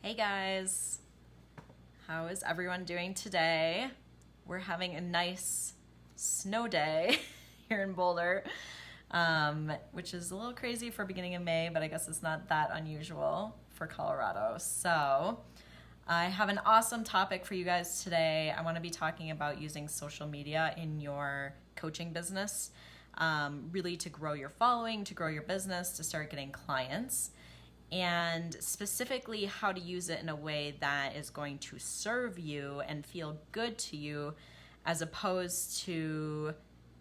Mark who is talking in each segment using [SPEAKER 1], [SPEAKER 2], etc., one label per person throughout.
[SPEAKER 1] Hey guys, how is everyone doing today? We're having a nice snow day here in Boulder, which is a little crazy for beginning of May, but I guess it's not that unusual for Colorado. So I have an awesome topic for you guys today. I want to be talking about using social media in your coaching business, really to grow your following, to grow your business, to start getting clients, and specifically how to use it in a way that is going to serve you and feel good to you as opposed to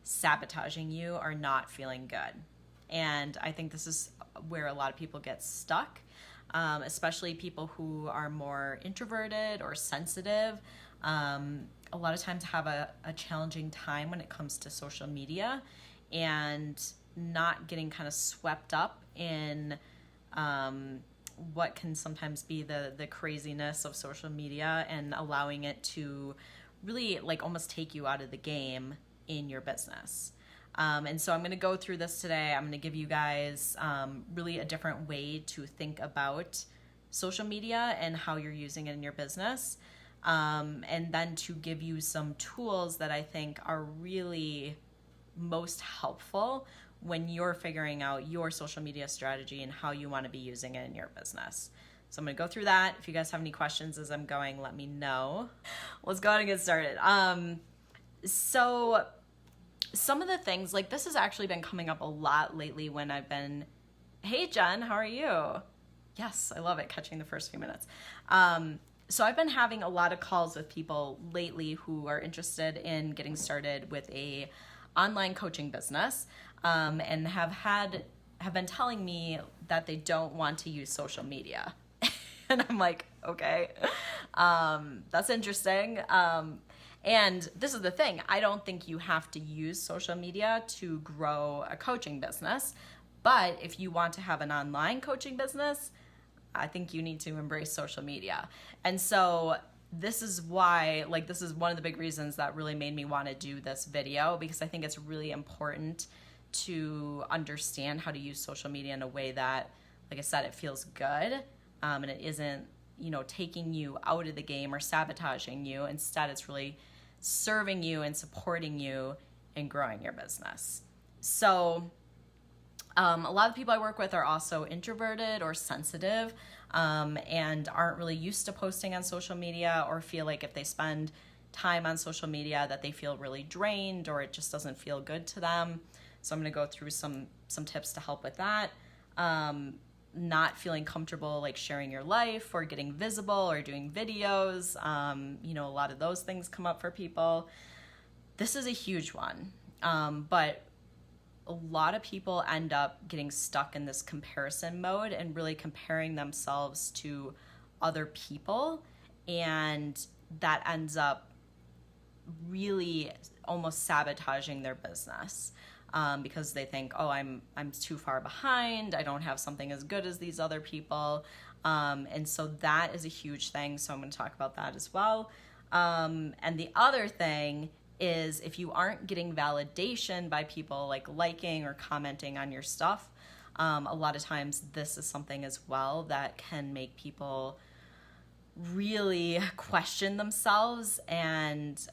[SPEAKER 1] sabotaging you or not feeling good. And I think this is where a lot of people get stuck, especially people who are more introverted or sensitive. A lot of times have a challenging time when it comes to social media and not getting kind of swept up in what can sometimes be the craziness of social media and allowing it to really like almost take you out of the game in your business. And so I'm going to go through this today. I'm going to give you guys really a different way to think about social media and how you're using it in your business. And then to give you some tools that I think are really most helpful when you're figuring out your social media strategy and how you want to be using it in your business. So I'm going to go through that. If you guys have any questions as I'm going, let me know. Let's go ahead and get started. So some of the things, like this has actually been coming up a lot lately when I've been, hey Jen, how are you? Yes, I love it, catching the first few minutes. So I've been having a lot of calls with people lately who are interested in getting started with a online coaching business, and have been telling me that they don't want to use social media. And I'm like, okay, that's interesting. And this is the thing, I don't think you have to use social media to grow a coaching business, but if you want to have an online coaching business, I think you need to embrace social media. And so this is why, like, this is one of the big reasons that really made me want to do this video, because I think it's really important to understand how to use social media in a way that, like I said, it feels good, and it isn't, taking you out of the game or sabotaging you. Instead, it's really serving you and supporting you in growing your business. So a lot of people I work with are also introverted or sensitive, and aren't really used to posting on social media, or feel like if they spend time on social media that they feel really drained or it just doesn't feel good to them. So I'm going to go through some tips to help with that. Not feeling comfortable like sharing your life or getting visible or doing videos. A lot of those things come up for people. This is a huge one. But a lot of people end up getting stuck in this comparison mode and really comparing themselves to other people, and that ends up really almost sabotaging their business, because they think, oh, I'm too far behind, I don't have something as good as these other people, and so that is a huge thing. So I'm going to talk about that as well. And the other thing is, if you aren't getting validation by people like liking or commenting on your stuff, a lot of times this is something as well that can make people really question themselves and,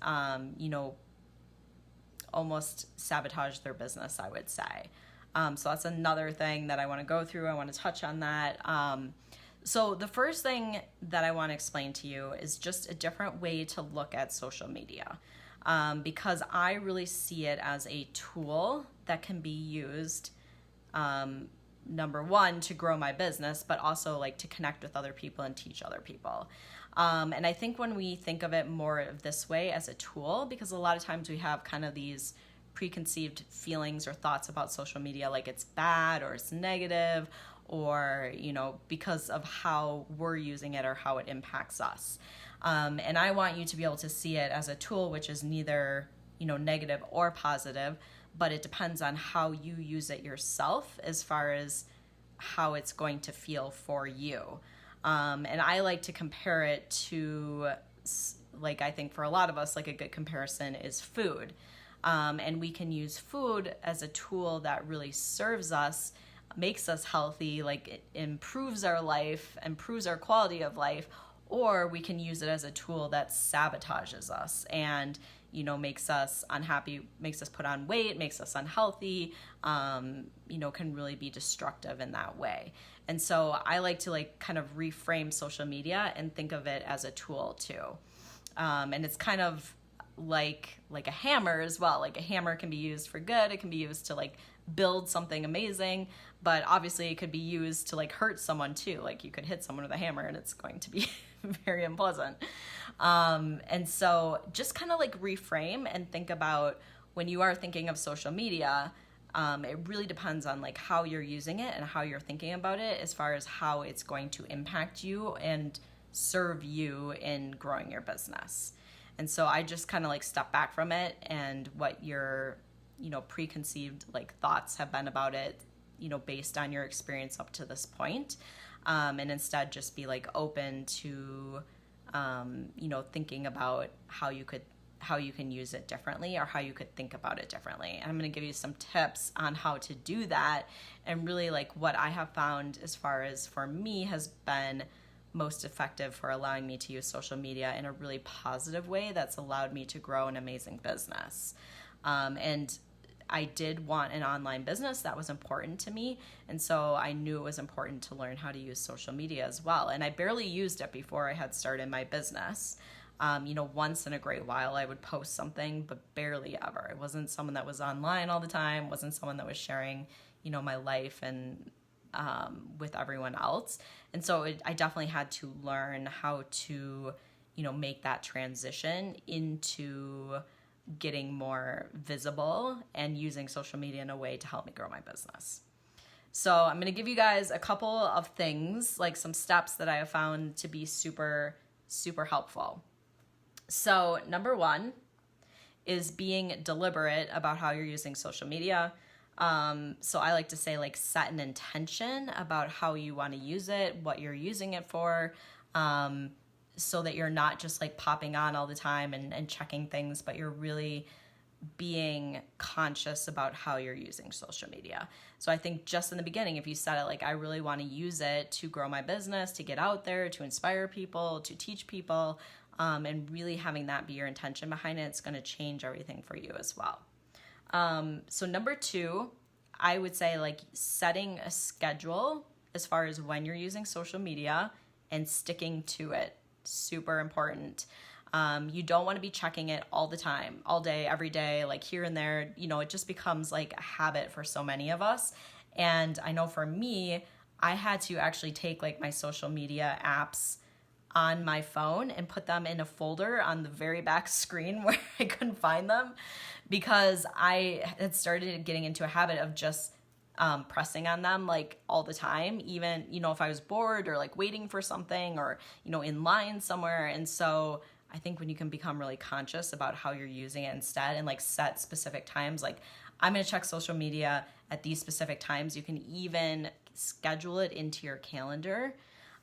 [SPEAKER 1] almost sabotage their business, I would say. So that's another thing that I want to go through. I want to touch on that. So the first thing that I want to explain to you is just a different way to look at social media. Because I really see it as a tool that can be used, number one, to grow my business, but also like to connect with other people and teach other people. And I think when we think of it more of this way as a tool, because a lot of times we have kind of these preconceived feelings or thoughts about social media, like it's bad or it's negative, or, because of how we're using it or how it impacts us. And I want you to be able to see it as a tool, which is neither, negative or positive, but it depends on how you use it yourself as far as how it's going to feel for you. And I like to compare it to, like, I think for a lot of us, like a good comparison is food. And we can use food as a tool that really serves us makes us healthy, like it improves our life, improves our quality of life, or we can use it as a tool that sabotages us and, you know, makes us unhappy, makes us put on weight, makes us unhealthy, you know, can really be destructive in that way. And so I like to like kind of reframe social media and think of it as a tool too. And it's kind of like a hammer as well. Like a hammer can be used for good. It can be used to like build something amazing, but obviously it could be used to like hurt someone too. Like you could hit someone with a hammer and it's going to be very unpleasant. And so just kind of like reframe and think about when you are thinking of social media, it really depends on like how you're using it and how you're thinking about it as far as how it's going to impact you and serve you in growing your business. And so I just kind of like step back from it and what your, you know, preconceived like thoughts have been about it, you know, based on your experience up to this point. And instead just be like open to, you know, thinking about how you can use it differently or how you could think about it differently. And I'm going to give you some tips on how to do that. And really like what I have found as far as for me has been most effective for allowing me to use social media in a really positive way that's allowed me to grow an amazing business. And I did want an online business. That was important to me. And so I knew it was important to learn how to use social media as well. And I barely used it before I had started my business. You know, once in a great while I would post something, but barely ever. It wasn't someone that was online all the time, wasn't someone that was sharing, you know, my life and with everyone else. And so I definitely had to learn how to, you know, make that transition into getting more visible and using social media in a way to help me grow my business. So I'm going to give you guys a couple of things, like some steps that I have found to be super, super helpful. So number one is being deliberate about how you're using social media. So I like to say like set an intention about how you want to use it, what you're using it for, so that you're not just like popping on all the time and checking things, but you're really being conscious about how you're using social media. So I think just in the beginning, if you said it like, I really want to use it to grow my business, to get out there, to inspire people, to teach people, and really having that be your intention behind it, it's going to change everything for you as well. So number two, I would say like setting a schedule as far as when you're using social media and sticking to it. Super important. You don't want to be checking it all the time, all day, every day, like here and there. You know, it just becomes like a habit for so many of us. And I know for me, I had to actually take like my social media apps on my phone and put them in a folder on the very back screen where I couldn't find them, because I had started getting into a habit of just pressing on them like all the time, even, you know, if I was bored or like waiting for something or, you know, in line somewhere. And so I think when you can become really conscious about how you're using it instead and like set specific times, like I'm going to check social media at these specific times. You can even schedule it into your calendar.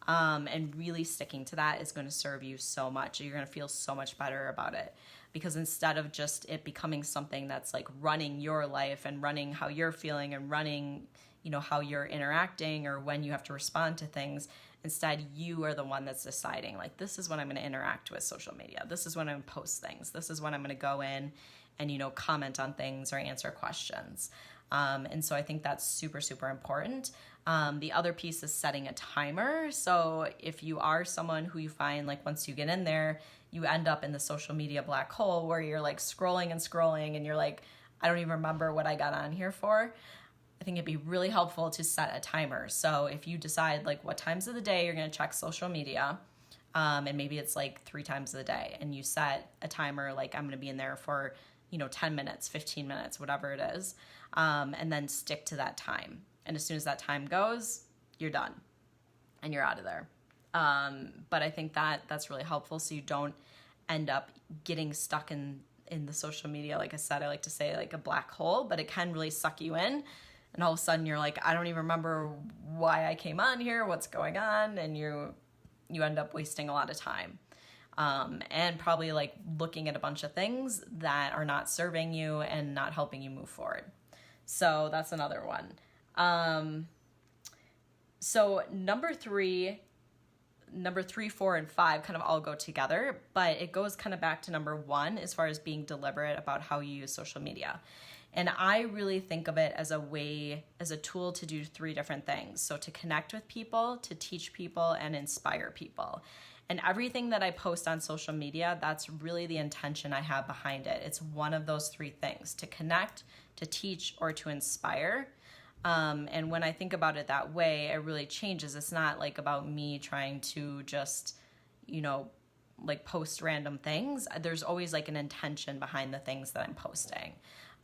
[SPEAKER 1] And really sticking to that is going to serve you so much. You're going to feel so much better about it, because instead of just it becoming something that's like running your life and running how you're feeling and running, you know, how you're interacting or when you have to respond to things, instead you are the one that's deciding like, this is when I'm going to interact with social media. This is when I'm going to post things. This is when I'm going to go in and, you know, comment on things or answer questions. And so I think that's super, super important. The other piece is setting a timer. So if you are someone who you find like once you get in there, you end up in the social media black hole where you're like scrolling and scrolling and you're like, I don't even remember what I got on here for. I think it'd be really helpful to set a timer. So if you decide like what times of the day you're going to check social media, and maybe it's like 3 times of the day, and you set a timer, like I'm going to be in there for, you know, 10 minutes, 15 minutes, whatever it is, and then stick to that time. And as soon as that time goes, you're done and you're out of there. But I think that that's really helpful so you don't end up getting stuck in the social media. Like I said, I like to say like a black hole, but it can really suck you in. And all of a sudden you're like, I don't even remember why I came on here, what's going on. And you end up wasting a lot of time. And probably like looking at a bunch of things that are not serving you and not helping you move forward. So that's another one. So number three, 4, and 5 kind of all go together, but it goes kind of back to number 1 as far as being deliberate about how you use social media. And I really think of it as a tool to do 3 different things. So to connect with people, to teach people, and inspire people. And everything that I post on social media, that's really the intention I have behind it. It's one of those 3 things: to connect, to teach, or to inspire. And when I think about it that way, it really changes. It's not like about me trying to just, like post random things. There's always like an intention behind the things that I'm posting.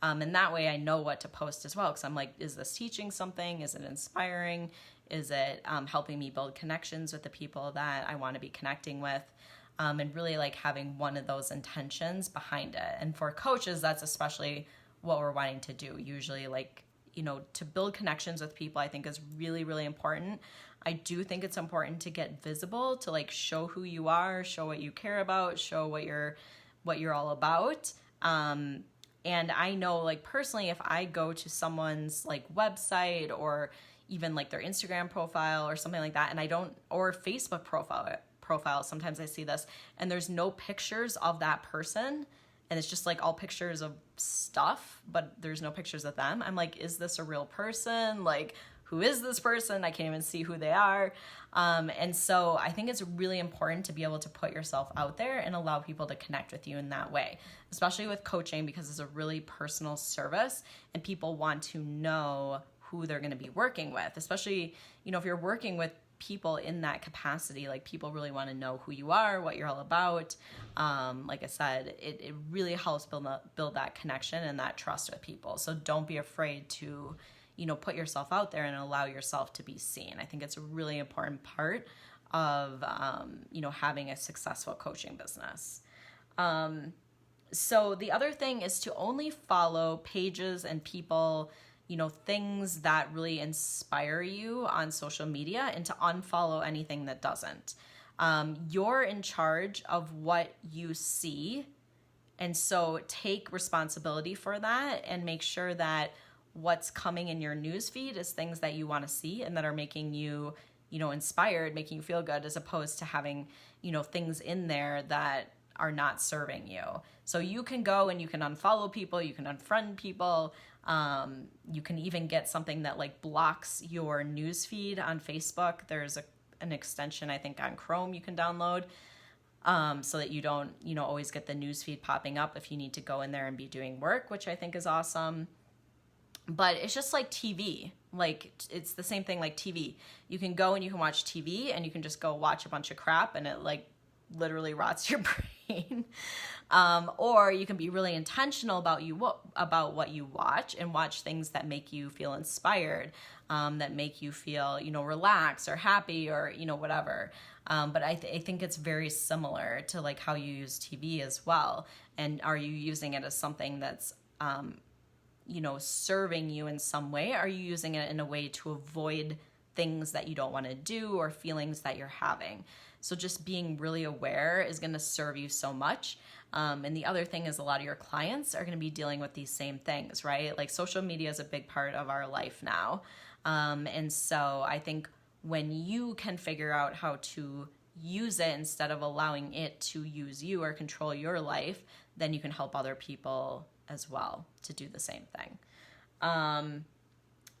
[SPEAKER 1] And that way I know what to post as well. Because I'm like, is this teaching something? Is it inspiring? Is it helping me build connections with the people that I want to be connecting with? And really like having one of those intentions behind it. And for coaches, that's especially what we're wanting to do. Usually like, to build connections with people, I think is really, really important. I do think it's important to get visible, to like show who you are, show what you care about, show what you're all about. And I know like personally, if I go to someone's like website or even like their Instagram profile or something like that, or Facebook profile, sometimes I see this and there's no pictures of that person, and it's just like all pictures of stuff, but there's no pictures of them. I'm like, is this a real person? Like, who is this person? I can't even see who they are. And so I think it's really important to be able to put yourself out there and allow people to connect with you in that way, especially with coaching, because it's a really personal service and people want to know who they're going to be working with, especially, if you're working with people in that capacity, like people really want to know who you are, what you're all about. Like I said, it really helps build that connection and that trust with people. So don't be afraid to, put yourself out there and allow yourself to be seen. I think it's a really important part of, having a successful coaching business. So the other thing is to only follow pages and people, things that really inspire you on social media, and to unfollow anything that doesn't. You're in charge of what you see. And so take responsibility for that and make sure that what's coming in your newsfeed is things that you want to see and that are making you, inspired, making you feel good, as opposed to having, things in there that are not serving you. So you can go and you can unfollow people, you can unfriend people. You can even get something that like blocks your newsfeed on Facebook. There's an extension, I think, on Chrome you can download, so that you don't, always get the newsfeed popping up if you need to go in there and be doing work, which I think is awesome. But it's just like TV. Like, it's the same thing like TV. You can go and you can watch TV and you can just go watch a bunch of crap and it like literally rots your brain. Or you can be really intentional about what you watch, and watch things that make you feel inspired, that make you feel, relaxed or happy or, whatever. But I think it's very similar to like how you use TV as well. And are you using it as something that's, serving you in some way? Are you using it in a way to avoid things that you don't want to do or feelings that you're having? So just being really aware is going to serve you so much. And the other thing is, a lot of your clients are going to be dealing with these same things, right? Like social media is a big part of our life now. And so I think when you can figure out how to use it instead of allowing it to use you or control your life, then you can help other people as well to do the same thing.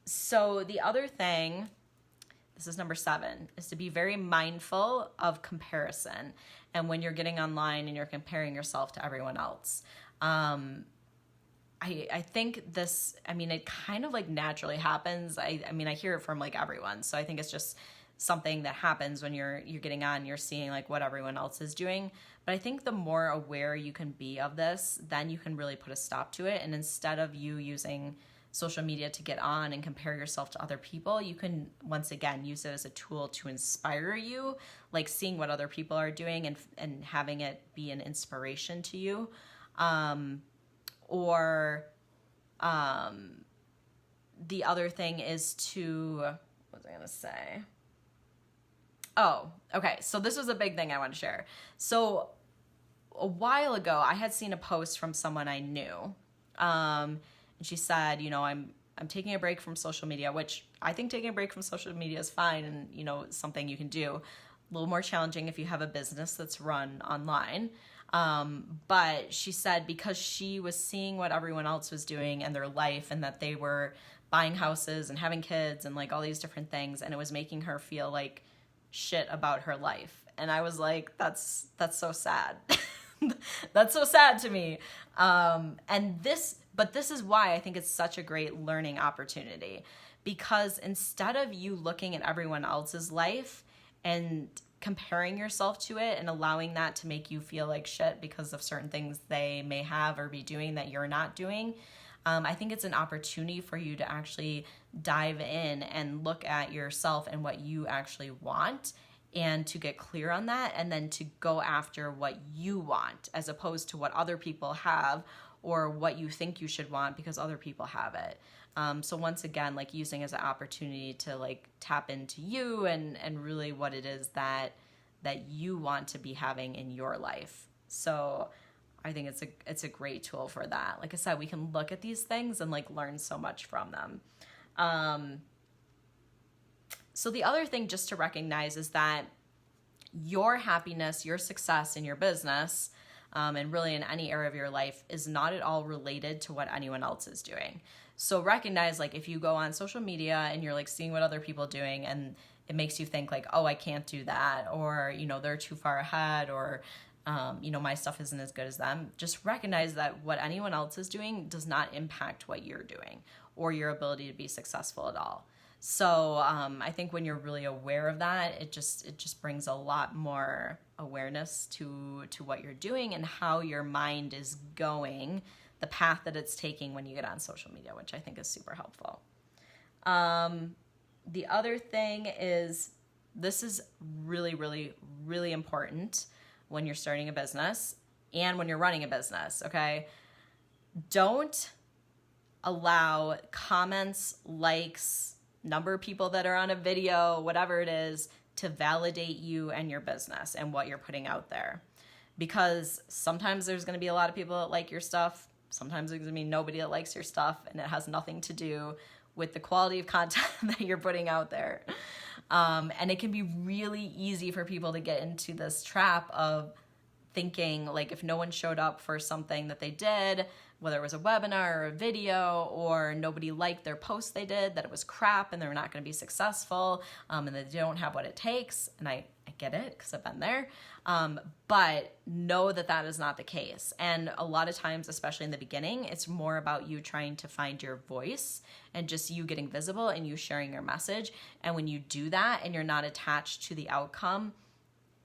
[SPEAKER 1] So the other thing, this is number 7, is to be very mindful of comparison. And when you're getting online and you're comparing yourself to everyone else, I think this, it kind of like naturally happens. I hear it from like everyone. So I think it's just something that happens when you're getting on, you're seeing like what everyone else is doing. But I think the more aware you can be of this, then you can really put a stop to it. And instead of you using social media to get on and compare yourself to other people, you can once again use it as a tool to inspire you, like seeing what other people are doing and having it be an inspiration to you. The other thing is to, what was I going to say? Oh, okay. So this was a big thing I want to share. So a while ago, I had seen a post from someone I knew. And she said, I'm I'm taking a break from social media, which I think taking a break from social media is fine and, you know, something you can do. A little more challenging if you have a business that's run online. But she said because she was seeing what everyone else was doing in their life and that they were buying houses and having kids and like all these different things, and it was making her feel like shit about her life. And I was like, that's so sad. That's so sad to me. But this is why I think it's such a great learning opportunity, because instead of you looking at everyone else's life and comparing yourself to it and allowing that to make you feel like shit because of certain things they may have or be doing that you're not doing, I think it's an opportunity for you to actually dive in and look at yourself and what you actually want, and to get clear on that, and then to go after what you want as opposed to what other people have or what you think you should want because other people have it. So once again, like using as an opportunity to like tap into you and really what it is that you want to be having in your life. So I think it's a great tool for that. Like I said, we can look at these things and like learn so much from them. So the other thing just to recognize is that your happiness, your success in your business, and really in any area of your life is not at all related to what anyone else is doing. So recognize, like, if you go on social media and you're like seeing what other people are doing and it makes you think like, oh, I can't do that, or, you know, they're too far ahead, or, you know, my stuff isn't as good as them. Just recognize that what anyone else is doing does not impact what you're doing or your ability to be successful at all. So I think when you're really aware of that, it just brings a lot more awareness to what you're doing and how your mind is going, the path that it's taking when you get on social media, which I think is super helpful. The other thing is, this is really, really, really important when you're starting a business and when you're running a business, okay? Don't allow comments, likes, number of people that are on a video, whatever it is, to validate you and your business and what you're putting out there. Because sometimes there's going to be a lot of people that like your stuff. Sometimes there's going to be nobody that likes your stuff, and it has nothing to do with the quality of content that you're putting out there. And it can be really easy for people to get into this trap of thinking, like, if no one showed up for something that they did, whether it was a webinar or a video, or nobody liked their post they did, that it was crap and they're not going to be successful, and they don't have what it takes. And I get it because I've been there. But know that that is not the case. And a lot of times, especially in the beginning, it's more about you trying to find your voice and just you getting visible and you sharing your message. And when you do that and you're not attached to the outcome,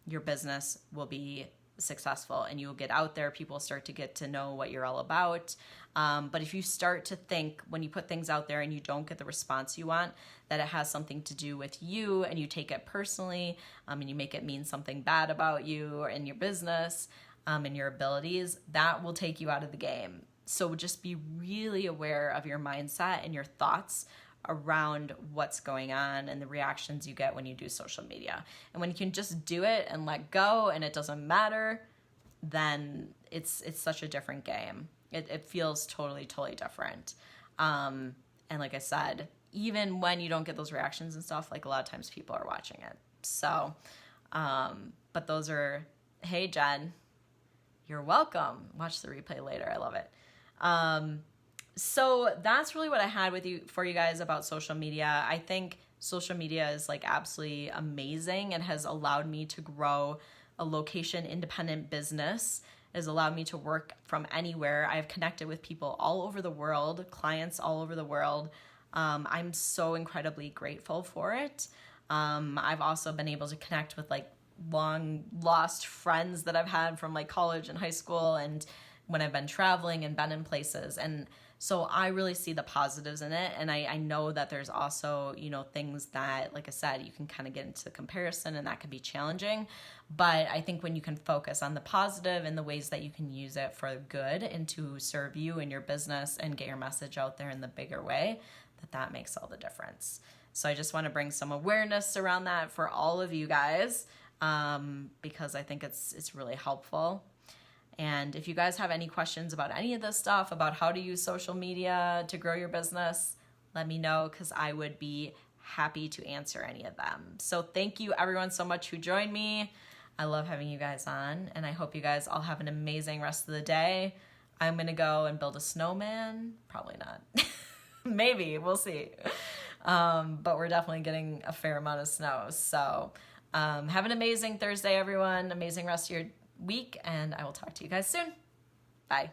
[SPEAKER 1] your business will be successful and you will get out there. People start to get to know what you're all about. But if you start to think, when you put things out there and you don't get the response you want, that it has something to do with you, and you take it personally, and you make it mean something bad about you and your business, and your abilities, that will take you out of the game. So just be really aware of your mindset and your thoughts around what's going on and the reactions you get when you do social media. And when you can just do it and let go and it doesn't matter, then it's such a different game. It feels totally different. And like I said, even when you don't get those reactions and stuff, like a lot of times people are watching it. So, but those are, hey Jen, you're welcome. Watch the replay later. I love it. So that's really what I had for you guys about social media. I think social media is like absolutely amazing and has allowed me to grow a location independent business. It has allowed me to work from anywhere. I've connected with people all over the world, clients all over the world. I'm so incredibly grateful for it. I've also been able to connect with like long lost friends that I've had from like college and high school, and when I've been traveling and been in places. And so I really see the positives in it. And I know that there's also, you know, things that, like I said, you can kind of get into comparison and that can be challenging. But I think when you can focus on the positive and the ways that you can use it for good and to serve you and your business and get your message out there in the bigger way, that makes all the difference. So I just want to bring some awareness around that for all of you guys, because I think it's really helpful. And if you guys have any questions about any of this stuff, about how to use social media to grow your business, let me know, because I would be happy to answer any of them. So thank you everyone so much who joined me. I love having you guys on, and I hope you guys all have an amazing rest of the day. I'm gonna go and build a snowman. Probably not. Maybe, we'll see. But we're definitely getting a fair amount of snow. So have an amazing Thursday, everyone. Amazing rest of your week, and I will talk to you guys soon. Bye.